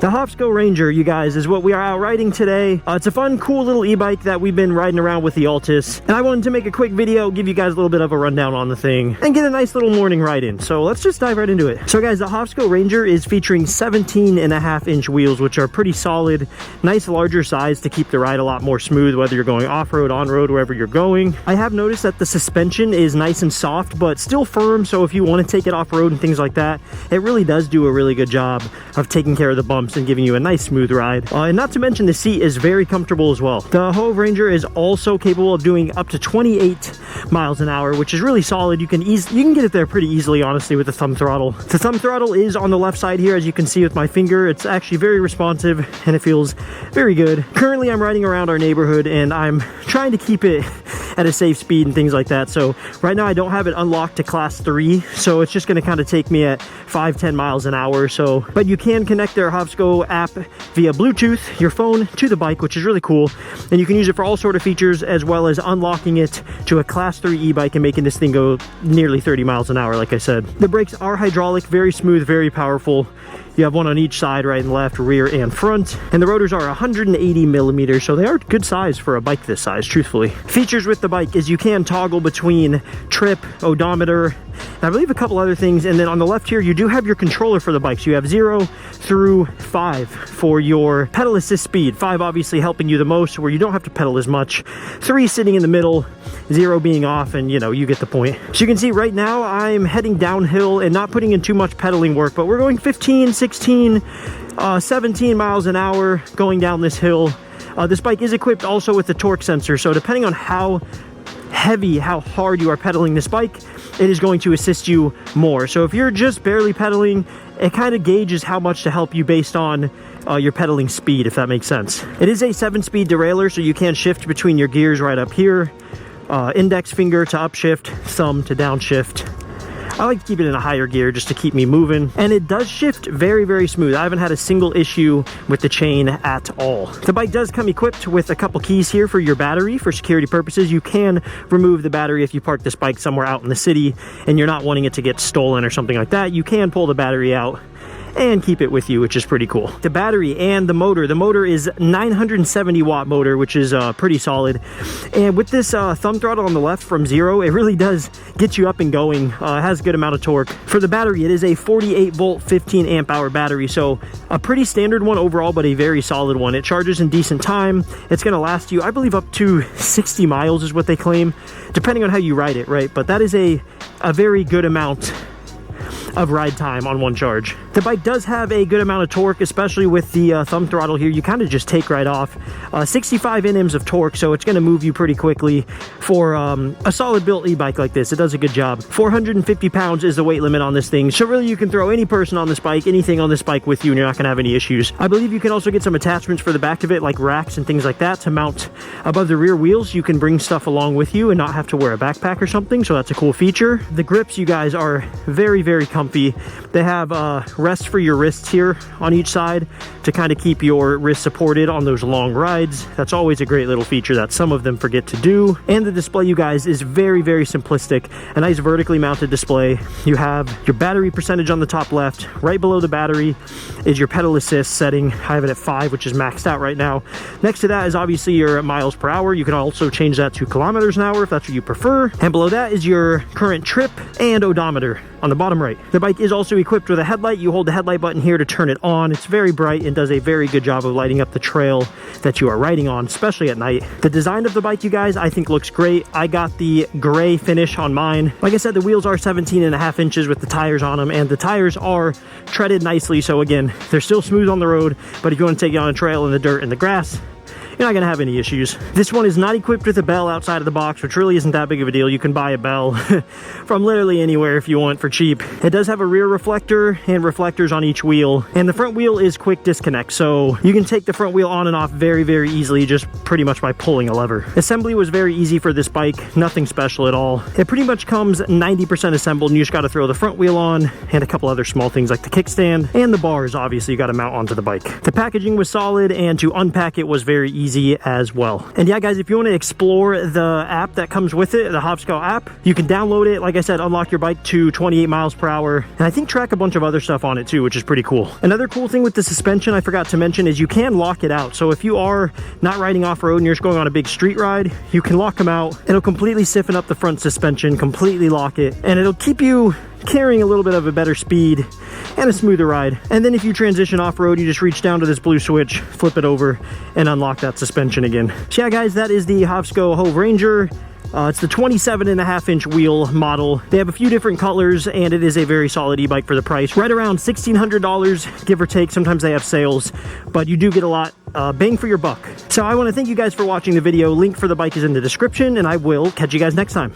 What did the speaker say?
The Hovsco Ranger, you guys, is what we are out riding today. It's a fun, cool little e-bike that we've been riding around with the Altis. And I wanted to make a quick video, give you guys a little bit of a rundown on the thing, and get a nice little morning ride in. So let's just dive right into it. So guys, the Hovsco Ranger is featuring 17.5-inch wheels, which are pretty solid, nice larger size to keep the ride a lot more smooth, whether you're going off-road, on-road, wherever you're going. I have noticed that the suspension is nice and soft, but still firm. So if you want to take it off-road and things like that, it really does do a really good job of taking care of the bumps and giving you a nice smooth ride. And not to mention the seat is very comfortable as well. The HovRanger is also capable of doing up to 28 miles an hour, which is really solid. You can get it there pretty easily, honestly, with the thumb throttle. The thumb throttle is on the left side here, as you can see with my finger. It's actually very responsive and it feels very good. Currently I'm riding around our neighborhood and I'm trying to keep it at a safe speed and things like that. So right now I don't have it unlocked to class 3, so it's just going to kind of take me at 5-10 miles an hour or so. But you can connect their Hovsco app via Bluetooth, your phone, to the bike, which is really cool, and you can use it for all sort of features, as well as unlocking it to a class 3 e-bike and making this thing go nearly 30 miles an hour, like I said. The brakes are hydraulic, very smooth, very powerful. You have one on each side, right and left, rear and front. And the rotors are 180 millimeters, so they are good size for a bike this size, truthfully. Features with the bike is you can toggle between trip, odometer, and I believe a couple other things. And then on the left here, you do have your controller for the bike. So you have 0 through 5 for your pedal assist speed. 5 obviously helping you the most, where you don't have to pedal as much. 3 sitting in the middle, 0 being off, and you know, you get the point. So you can see right now I'm heading downhill and not putting in too much pedaling work, but we're going 15, 16, 17 miles an hour going down this hill. This bike is equipped also with the torque sensor, so depending on how heavy, how hard you are pedaling this bike, it is going to assist you more. So if you're just barely pedaling, it kind of gauges how much to help you based on your pedaling speed, if that makes sense. It is a 7-speed derailleur, so you can shift between your gears right up here. Index finger to upshift, thumb to downshift. I like to keep it in a higher gear just to keep me moving, and it does shift very, very smooth. I haven't had a single issue with the chain at all. The bike does come equipped with a couple keys here for your battery. For security purposes, you can remove the battery if you park this bike somewhere out in the city and you're not wanting it to get stolen or something like that. You can pull the battery out and keep it with you, which is pretty cool. The battery and the motor is 970 watt motor, which is pretty solid. And with this thumb throttle on the left from 0, it really does get you up and going. It has a good amount of torque. For the battery, it is a 48 volt 15 amp hour battery, so a pretty standard one overall, but a very solid one. It charges in decent time. It's going to last you, I believe, up to 60 miles is what they claim, depending on how you ride it, right? But that is a very good amount of ride time on one charge. The bike does have a good amount of torque, especially with the thumb throttle here. You kind of just take right off. 65 Nms of torque, so it's going to move you pretty quickly for a solid built e-bike like this. It does a good job. 450 pounds is the weight limit on this thing, so really you can throw any person on this bike, anything on this bike with you, and you're not going to have any issues. I believe you can also get some attachments for the back of it, like racks and things like that, to mount above the rear wheels. You can bring stuff along with you and not have to wear a backpack or something, so that's a cool feature. The grips, you guys, are very, very comfortable. They have rest for your wrists here on each side to kind of keep your wrists supported on those long rides. That's always a great little feature that some of them forget to do. And the display, you guys, is very, very simplistic. A nice vertically mounted display. You have your battery percentage on the top left. Right below the battery is your pedal assist setting. I have it at 5, which is maxed out right now. Next to that is obviously your miles per hour. You can also change that to kilometers an hour if that's what you prefer. And below that is your current trip and odometer on the bottom right. The bike is also equipped with a headlight. You hold the headlight button here to turn it on. It's very bright and does a very good job of lighting up the trail that you are riding on, especially at night. The design of the bike, you guys, I think looks great. I got the gray finish on mine. Like I said, the wheels are 17.5 inches with the tires on them, and the tires are treaded nicely. So again, they're still smooth on the road, but if you want to take it on a trail in the dirt and the grass, you're not going to have any issues. This one is not equipped with a bell outside of the box, which really isn't that big of a deal. You can buy a bell from literally anywhere if you want for cheap. It does have a rear reflector and reflectors on each wheel, and the front wheel is quick disconnect, so you can take the front wheel on and off very, very easily, just pretty much by pulling a lever. Assembly was very easy for this bike, nothing special at all. It pretty much comes 90% assembled, and you just got to throw the front wheel on and a couple other small things like the kickstand and the bars. Obviously you got to mount onto the bike. The packaging was solid, and to unpack it was very easy. easy as well. And yeah, guys, if you want to explore the app that comes with it, the Hovsco app, you can download it. Like I said, unlock your bike to 28 miles per hour. And I think track a bunch of other stuff on it too, which is pretty cool. Another cool thing with the suspension I forgot to mention is you can lock it out. So if you are not riding off-road and you're just going on a big street ride, you can lock them out. It'll completely stiffen up the front suspension, completely lock it, and it'll keep you carrying a little bit of a better speed and a smoother ride. And then if you transition off-road, you just reach down to this blue switch, flip it over, and unlock that suspension again. So yeah, guys, that is the Hovsco HovRanger. It's the 27.5 inch wheel model. They have a few different colors, and it is a very solid e-bike for the price. Right around $1,600, give or take. Sometimes they have sales, but you do get a lot bang for your buck. So I want to thank you guys for watching the video. Link for the bike is in the description, and I will catch you guys next time.